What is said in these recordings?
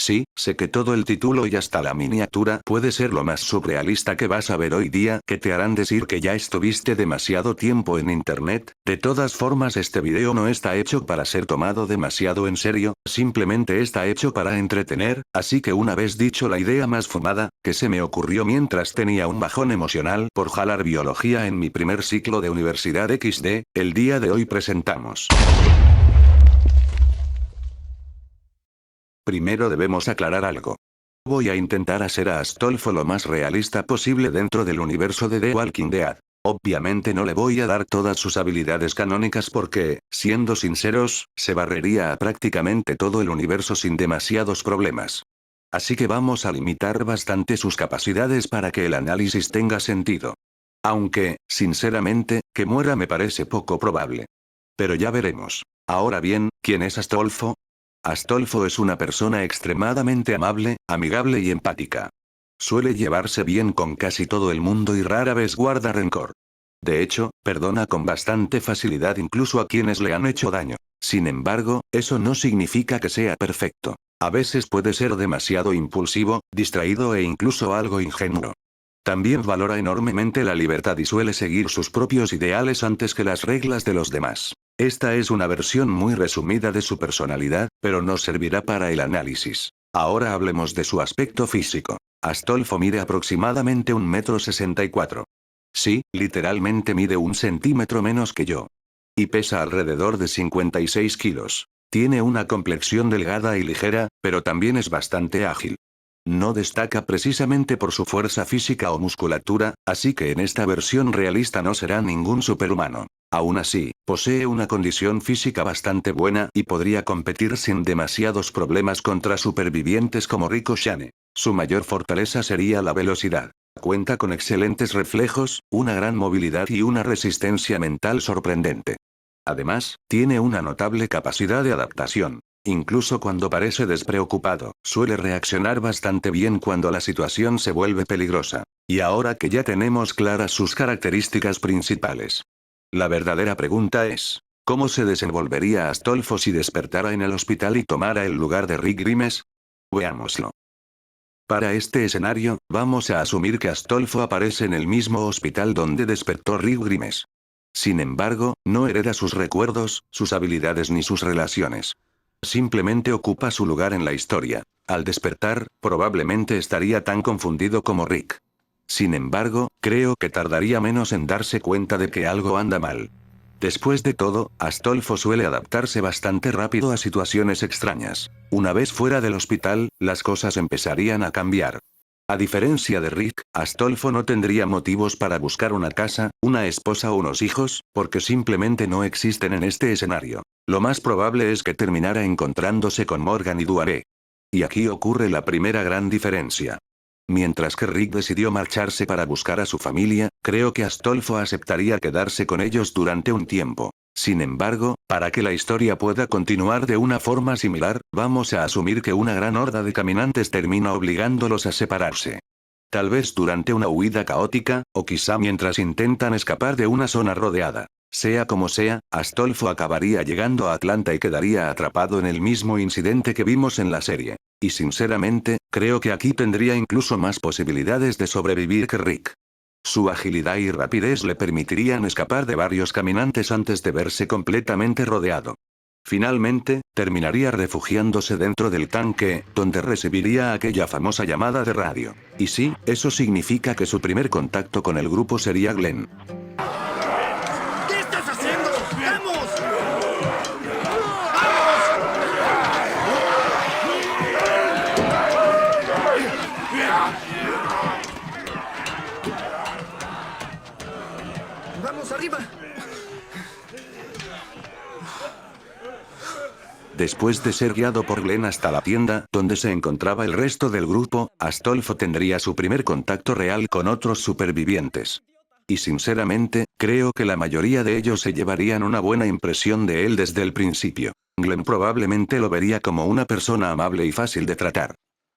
Sí, sé que todo el título y hasta la miniatura puede ser lo más surrealista que vas a ver hoy día, que te harán decir que ya estuviste demasiado tiempo en internet. De todas formas, este video no está hecho para ser tomado demasiado en serio, simplemente está hecho para entretener, así que una vez dicho la idea más fumada, que se me ocurrió mientras tenía un bajón emocional por jalar biología en mi primer ciclo de universidad XD, el día de hoy presentamos. Primero debemos aclarar algo. Voy a intentar hacer a Astolfo lo más realista posible dentro del universo de The Walking Dead. Obviamente no le voy a dar todas sus habilidades canónicas porque, siendo sinceros, se barrería a prácticamente todo el universo sin demasiados problemas. Así que vamos a limitar bastante sus capacidades para que el análisis tenga sentido. Aunque, sinceramente, que muera me parece poco probable. Pero ya veremos. Ahora bien, ¿quién es Astolfo? Astolfo es una persona extremadamente amable, amigable y empática. Suele llevarse bien con casi todo el mundo y rara vez guarda rencor. De hecho, perdona con bastante facilidad incluso a quienes le han hecho daño. Sin embargo, eso no significa que sea perfecto. A veces puede ser demasiado impulsivo, distraído e incluso algo ingenuo. También valora enormemente la libertad y suele seguir sus propios ideales antes que las reglas de los demás. Esta es una versión muy resumida de su personalidad, pero nos servirá para el análisis. Ahora hablemos de su aspecto físico. Astolfo mide aproximadamente 1,64 m. Sí, literalmente mide 1 cm menos que yo. Y pesa alrededor de 56 kilos. Tiene una complexión delgada y ligera, pero también es bastante ágil. No destaca precisamente por su fuerza física o musculatura, así que en esta versión realista no será ningún superhumano. Aún así, posee una condición física bastante buena y podría competir sin demasiados problemas contra supervivientes como Rico Shane. Su mayor fortaleza sería la velocidad. Cuenta con excelentes reflejos, una gran movilidad y una resistencia mental sorprendente. Además, tiene una notable capacidad de adaptación. Incluso cuando parece despreocupado, suele reaccionar bastante bien cuando la situación se vuelve peligrosa. Y ahora que ya tenemos claras sus características principales, la verdadera pregunta es, ¿cómo se desenvolvería Astolfo si despertara en el hospital y tomara el lugar de Rick Grimes? Veámoslo. Para este escenario, vamos a asumir que Astolfo aparece en el mismo hospital donde despertó Rick Grimes. Sin embargo, no hereda sus recuerdos, sus habilidades ni sus relaciones. Simplemente ocupa su lugar en la historia. Al despertar, probablemente estaría tan confundido como Rick. Sin embargo, creo que tardaría menos en darse cuenta de que algo anda mal. Después de todo, Astolfo suele adaptarse bastante rápido a situaciones extrañas. Una vez fuera del hospital, las cosas empezarían a cambiar. A diferencia de Rick, Astolfo no tendría motivos para buscar una casa, una esposa o unos hijos, porque simplemente no existen en este escenario. Lo más probable es que terminara encontrándose con Morgan y Duaré. Y aquí ocurre la primera gran diferencia. Mientras que Rick decidió marcharse para buscar a su familia, creo que Astolfo aceptaría quedarse con ellos durante un tiempo. Sin embargo, para que la historia pueda continuar de una forma similar, vamos a asumir que una gran horda de caminantes termina obligándolos a separarse. Tal vez durante una huida caótica, o quizá mientras intentan escapar de una zona rodeada. Sea como sea, Astolfo acabaría llegando a Atlanta y quedaría atrapado en el mismo incidente que vimos en la serie. Y sinceramente, creo que aquí tendría incluso más posibilidades de sobrevivir que Rick. Su agilidad y rapidez le permitirían escapar de varios caminantes antes de verse completamente rodeado. Finalmente, terminaría refugiándose dentro del tanque, donde recibiría aquella famosa llamada de radio. Y sí, eso significa que su primer contacto con el grupo sería Glenn. ¿Qué estás haciendo? ¡Vamos! ¡Vamos arriba! Después de ser guiado por Glenn hasta la tienda, donde se encontraba el resto del grupo, Astolfo tendría su primer contacto real con otros supervivientes. Y sinceramente, creo que la mayoría de ellos se llevarían una buena impresión de él desde el principio. Glenn probablemente lo vería como una persona amable y fácil de tratar.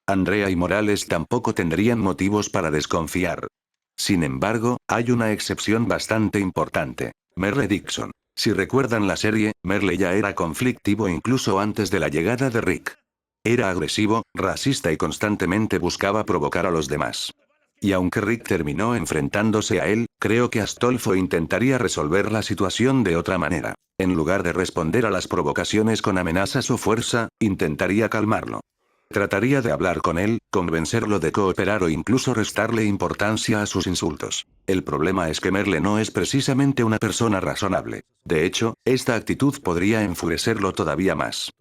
Andrea y Morales tampoco tendrían motivos para desconfiar. Sin embargo, hay una excepción bastante importante: Merle Dixon. Si recuerdan la serie, Merle ya era conflictivo incluso antes de la llegada de Rick. Era agresivo, racista y constantemente buscaba provocar a los demás. Y aunque Rick terminó enfrentándose a él, creo que Astolfo intentaría resolver la situación de otra manera. En lugar de responder a las provocaciones con amenazas o fuerza, intentaría calmarlo. Trataría de hablar con él, convencerlo de cooperar o incluso restarle importancia a sus insultos. El problema es que Merle no es precisamente una persona razonable. De hecho, esta actitud podría enfurecerlo todavía más.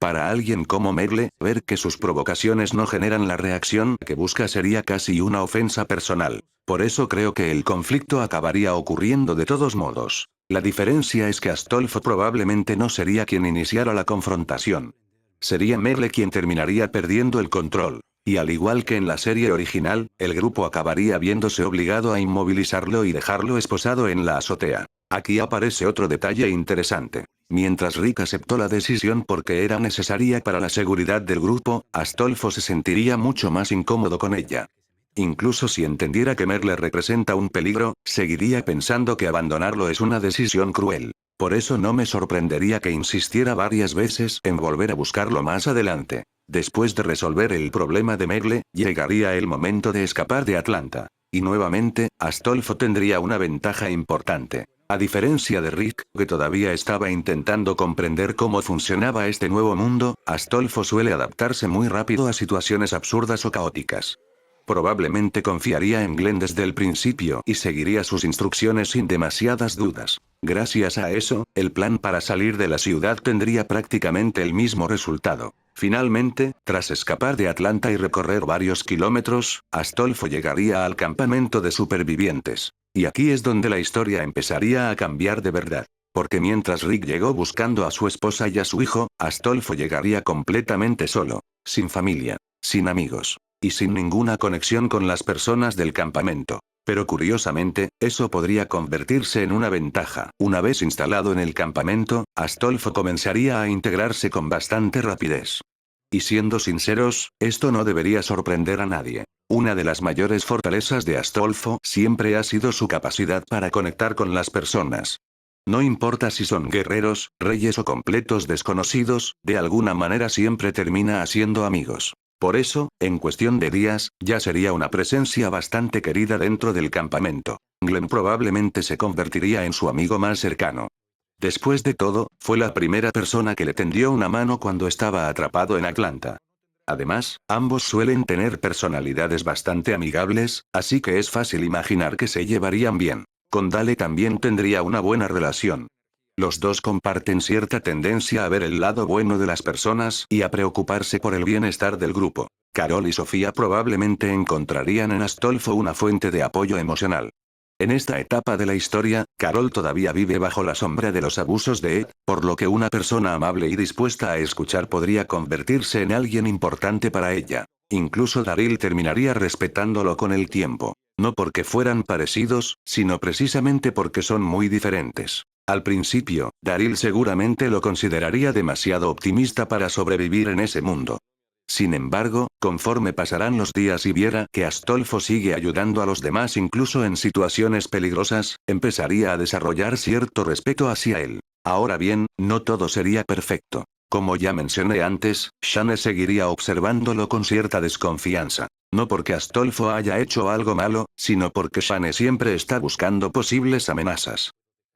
Para alguien como Merle, ver que sus provocaciones no generan la reacción que busca sería casi una ofensa personal. Por eso creo que el conflicto acabaría ocurriendo de todos modos. La diferencia es que Astolfo probablemente no sería quien iniciara la confrontación. Sería Merle quien terminaría perdiendo el control. Y al igual que en la serie original, el grupo acabaría viéndose obligado a inmovilizarlo y dejarlo esposado en la azotea. Aquí aparece otro detalle interesante. Mientras Rick aceptó la decisión porque era necesaria para la seguridad del grupo, Astolfo se sentiría mucho más incómodo con ella. Incluso si entendiera que Merle representa un peligro, seguiría pensando que abandonarlo es una decisión cruel. Por eso no me sorprendería que insistiera varias veces en volver a buscarlo más adelante. Después de resolver el problema de Merle, llegaría el momento de escapar de Atlanta. Y nuevamente, Astolfo tendría una ventaja importante. A diferencia de Rick, que todavía estaba intentando comprender cómo funcionaba este nuevo mundo, Astolfo suele adaptarse muy rápido a situaciones absurdas o caóticas. Probablemente confiaría en Glenn desde el principio y seguiría sus instrucciones sin demasiadas dudas. Gracias a eso, el plan para salir de la ciudad tendría prácticamente el mismo resultado. Finalmente, tras escapar de Atlanta y recorrer varios kilómetros, Astolfo llegaría al campamento de supervivientes. Y aquí es donde la historia empezaría a cambiar de verdad. Porque mientras Rick llegó buscando a su esposa y a su hijo, Astolfo llegaría completamente solo, sin familia, sin amigos y sin ninguna conexión con las personas del campamento. Pero curiosamente, eso podría convertirse en una ventaja. Una vez instalado en el campamento, Astolfo comenzaría a integrarse con bastante rapidez. Y siendo sinceros, esto no debería sorprender a nadie. Una de las mayores fortalezas de Astolfo siempre ha sido su capacidad para conectar con las personas. No importa si son guerreros, reyes o completos desconocidos, de alguna manera siempre termina haciendo amigos. Por eso, en cuestión de días, ya sería una presencia bastante querida dentro del campamento. Glenn probablemente se convertiría en su amigo más cercano. Después de todo, fue la primera persona que le tendió una mano cuando estaba atrapado en Atlanta. Además, ambos suelen tener personalidades bastante amigables, así que es fácil imaginar que se llevarían bien. Con Dale también tendría una buena relación. Los dos comparten cierta tendencia a ver el lado bueno de las personas y a preocuparse por el bienestar del grupo. Carol y Sofía probablemente encontrarían en Astolfo una fuente de apoyo emocional. En esta etapa de la historia, Carol todavía vive bajo la sombra de los abusos de Ed, por lo que una persona amable y dispuesta a escuchar podría convertirse en alguien importante para ella. Incluso Daryl terminaría respetándolo con el tiempo. No porque fueran parecidos, sino precisamente porque son muy diferentes. Al principio, Daryl seguramente lo consideraría demasiado optimista para sobrevivir en ese mundo. Sin embargo, conforme pasarán los días y viera que Astolfo sigue ayudando a los demás incluso en situaciones peligrosas, empezaría a desarrollar cierto respeto hacia él. Ahora bien, no todo sería perfecto. Como ya mencioné antes, Shane seguiría observándolo con cierta desconfianza. No porque Astolfo haya hecho algo malo, sino porque Shane siempre está buscando posibles amenazas.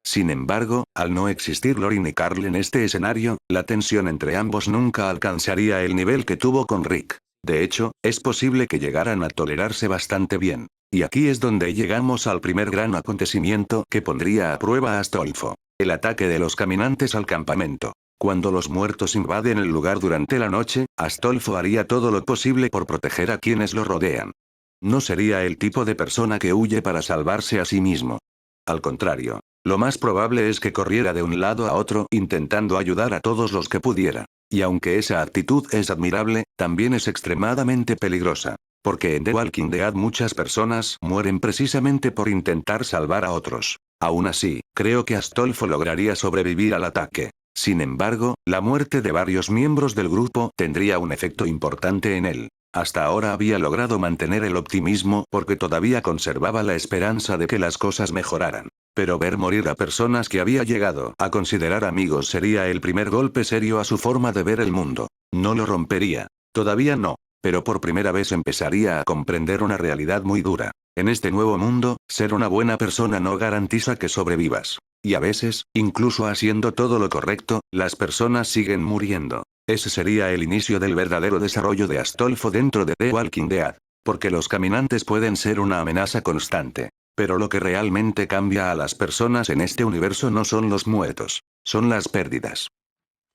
Sin embargo, al no existir Lori ni Carl en este escenario, la tensión entre ambos nunca alcanzaría el nivel que tuvo con Rick. De hecho, es posible que llegaran a tolerarse bastante bien. Y aquí es donde llegamos al primer gran acontecimiento que pondría a prueba a Astolfo. El ataque de los caminantes al campamento. Cuando los muertos invaden el lugar durante la noche, Astolfo haría todo lo posible por proteger a quienes lo rodean. No sería el tipo de persona que huye para salvarse a sí mismo. Al contrario. Lo más probable es que corriera de un lado a otro intentando ayudar a todos los que pudiera. Y aunque esa actitud es admirable, también es extremadamente peligrosa. Porque en The Walking Dead muchas personas mueren precisamente por intentar salvar a otros. Aún así, creo que Astolfo lograría sobrevivir al ataque. Sin embargo, la muerte de varios miembros del grupo tendría un efecto importante en él. Hasta ahora había logrado mantener el optimismo porque todavía conservaba la esperanza de que las cosas mejoraran. Pero ver morir a personas que había llegado a considerar amigos sería el primer golpe serio a su forma de ver el mundo. No lo rompería. Todavía no, pero por primera vez empezaría a comprender una realidad muy dura. En este nuevo mundo, ser una buena persona no garantiza que sobrevivas. Y a veces, incluso haciendo todo lo correcto, las personas siguen muriendo. Ese sería el inicio del verdadero desarrollo de Astolfo dentro de The Walking Dead. Porque los caminantes pueden ser una amenaza constante. Pero lo que realmente cambia a las personas en este universo no son los muertos, son las pérdidas.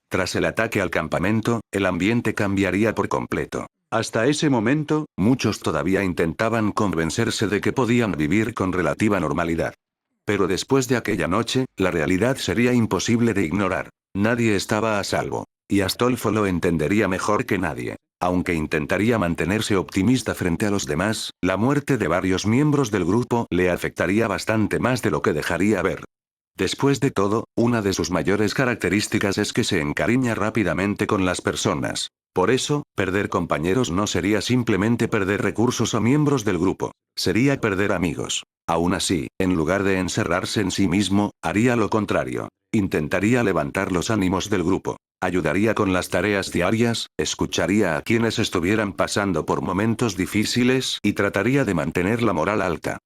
Tras el ataque al campamento, el ambiente cambiaría por completo. Hasta ese momento, muchos todavía intentaban convencerse de que podían vivir con relativa normalidad. Pero después de aquella noche, la realidad sería imposible de ignorar. Nadie estaba a salvo. Y Astolfo lo entendería mejor que nadie. Aunque intentaría mantenerse optimista frente a los demás, la muerte de varios miembros del grupo le afectaría bastante más de lo que dejaría ver. Después de todo, una de sus mayores características es que se encariña rápidamente con las personas. Por eso, perder compañeros no sería simplemente perder recursos o miembros del grupo. Sería perder amigos. Aún así, en lugar de encerrarse en sí mismo, haría lo contrario. Intentaría levantar los ánimos del grupo. Ayudaría con las tareas diarias, escucharía a quienes estuvieran pasando por momentos difíciles y trataría de mantener la moral alta.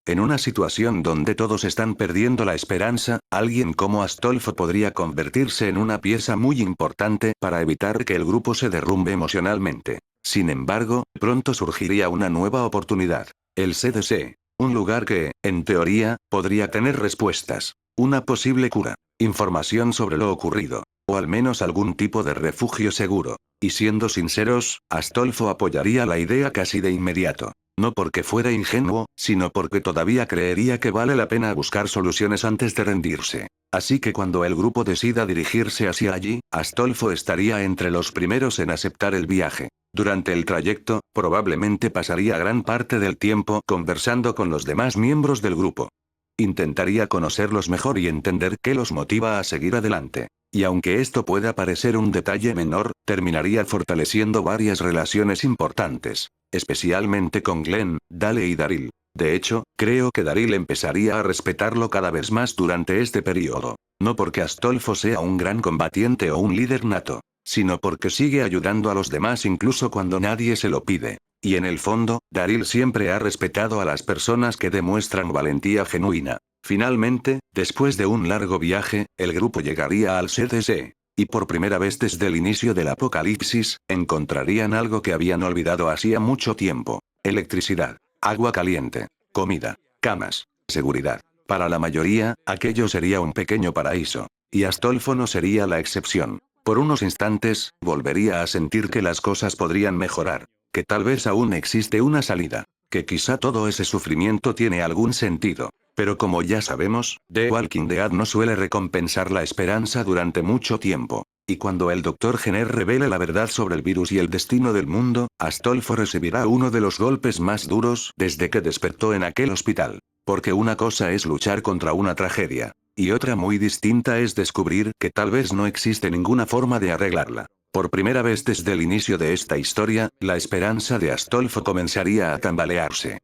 En una situación donde todos están perdiendo la esperanza, alguien como Astolfo podría convertirse en una pieza muy importante para evitar que el grupo se derrumbe emocionalmente. Sin embargo, pronto surgiría una nueva oportunidad. El CDC. Un lugar que, en teoría, podría tener respuestas. Una posible cura. Información sobre lo ocurrido. O al menos algún tipo de refugio seguro. Y siendo sinceros, Astolfo apoyaría la idea casi de inmediato. No porque fuera ingenuo, sino porque todavía creería que vale la pena buscar soluciones antes de rendirse. Así que cuando el grupo decida dirigirse hacia allí, Astolfo estaría entre los primeros en aceptar el viaje. Durante el trayecto, probablemente pasaría gran parte del tiempo conversando con los demás miembros del grupo. Intentaría conocerlos mejor y entender qué los motiva a seguir adelante. Y aunque esto pueda parecer un detalle menor, terminaría fortaleciendo varias relaciones importantes. Especialmente con Glenn, Dale y Daryl. De hecho, creo que Daryl empezaría a respetarlo cada vez más durante este periodo. No porque Astolfo sea un gran combatiente o un líder nato, sino porque sigue ayudando a los demás incluso cuando nadie se lo pide. Y en el fondo, Daryl siempre ha respetado a las personas que demuestran valentía genuina. Finalmente, después de un largo viaje, el grupo llegaría al CDC. Y por primera vez desde el inicio del apocalipsis, encontrarían algo que habían olvidado hacía mucho tiempo. Electricidad, agua caliente, comida, camas, seguridad. Para la mayoría, aquello sería un pequeño paraíso. Y Astolfo no sería la excepción. Por unos instantes, volvería a sentir que las cosas podrían mejorar. Que tal vez aún existe una salida. Que quizá todo ese sufrimiento tiene algún sentido. Pero como ya sabemos, The Walking Dead no suele recompensar la esperanza durante mucho tiempo. Y cuando el Dr. Jenner revele la verdad sobre el virus y el destino del mundo, Astolfo recibirá uno de los golpes más duros desde que despertó en aquel hospital. Porque una cosa es luchar contra una tragedia. Y otra muy distinta es descubrir que tal vez no existe ninguna forma de arreglarla. Por primera vez desde el inicio de esta historia, la esperanza de Astolfo comenzaría a tambalearse.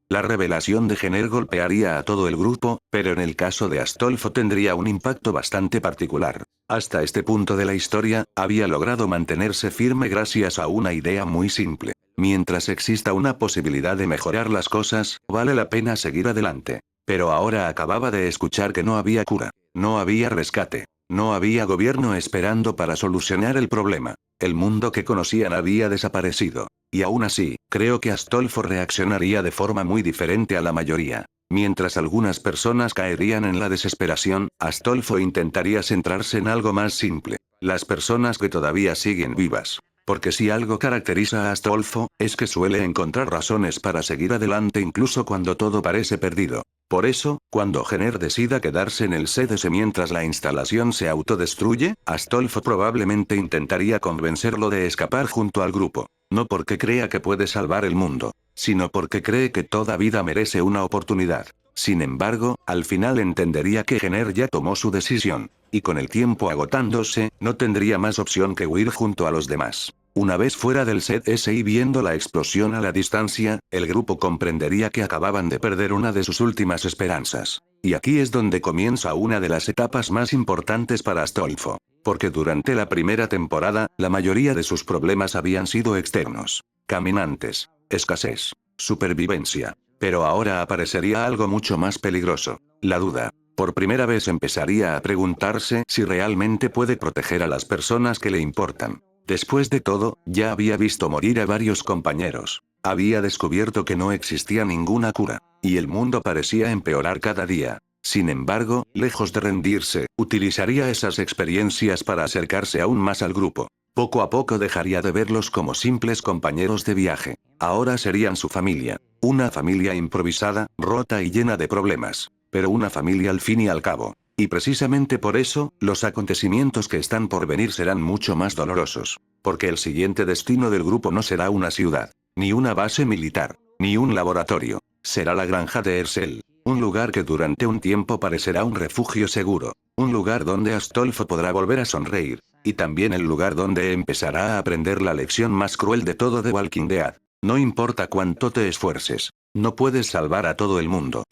La revelación de Jenner golpearía a todo el grupo, pero en el caso de Astolfo tendría un impacto bastante particular. Hasta este punto de la historia, había logrado mantenerse firme gracias a una idea muy simple. Mientras exista una posibilidad de mejorar las cosas, vale la pena seguir adelante. Pero ahora acababa de escuchar que no había cura, no había rescate, no había gobierno esperando para solucionar el problema. El mundo que conocían había desaparecido. Y aún así, creo que Astolfo reaccionaría de forma muy diferente a la mayoría. Mientras algunas personas caerían en la desesperación, Astolfo intentaría centrarse en algo más simple. Las personas que todavía siguen vivas. Porque si algo caracteriza a Astolfo, es que suele encontrar razones para seguir adelante incluso cuando todo parece perdido. Por eso, cuando Jenner decida quedarse en el CDC mientras la instalación se autodestruye, Astolfo probablemente intentaría convencerlo de escapar junto al grupo. No porque crea que puede salvar el mundo, sino porque cree que toda vida merece una oportunidad. Sin embargo, al final entendería que Jenner ya tomó su decisión. Y con el tiempo agotándose, no tendría más opción que huir junto a los demás. Una vez fuera del CDC y viendo la explosión a la distancia, el grupo comprendería que acababan de perder una de sus últimas esperanzas. Y aquí es donde comienza una de las etapas más importantes para Astolfo. porque durante la primera temporada, la mayoría de sus problemas habían sido externos. Caminantes, escasez, supervivencia. Pero ahora aparecería algo mucho más peligroso, la duda. Por primera vez empezaría a preguntarse si realmente puede proteger a las personas que le importan. Después de todo, ya había visto morir a varios compañeros. Había descubierto que no existía ninguna cura, y el mundo parecía empeorar cada día. Sin embargo, lejos de rendirse, utilizaría esas experiencias para acercarse aún más al grupo. Poco a poco dejaría de verlos como simples compañeros de viaje. Ahora serían su familia. Una familia improvisada, rota y llena de problemas. Pero una familia al fin y al cabo. Y precisamente por eso, los acontecimientos que están por venir serán mucho más dolorosos. Porque el siguiente destino del grupo no será una ciudad, ni una base militar, ni un laboratorio. Será la granja de Ersel. Un lugar que durante un tiempo parecerá un refugio seguro. Un lugar donde Astolfo podrá volver a sonreír. Y también el lugar donde empezará a aprender la lección más cruel de todo The Walking Dead. No importa cuánto te esfuerces. No puedes salvar a todo el mundo.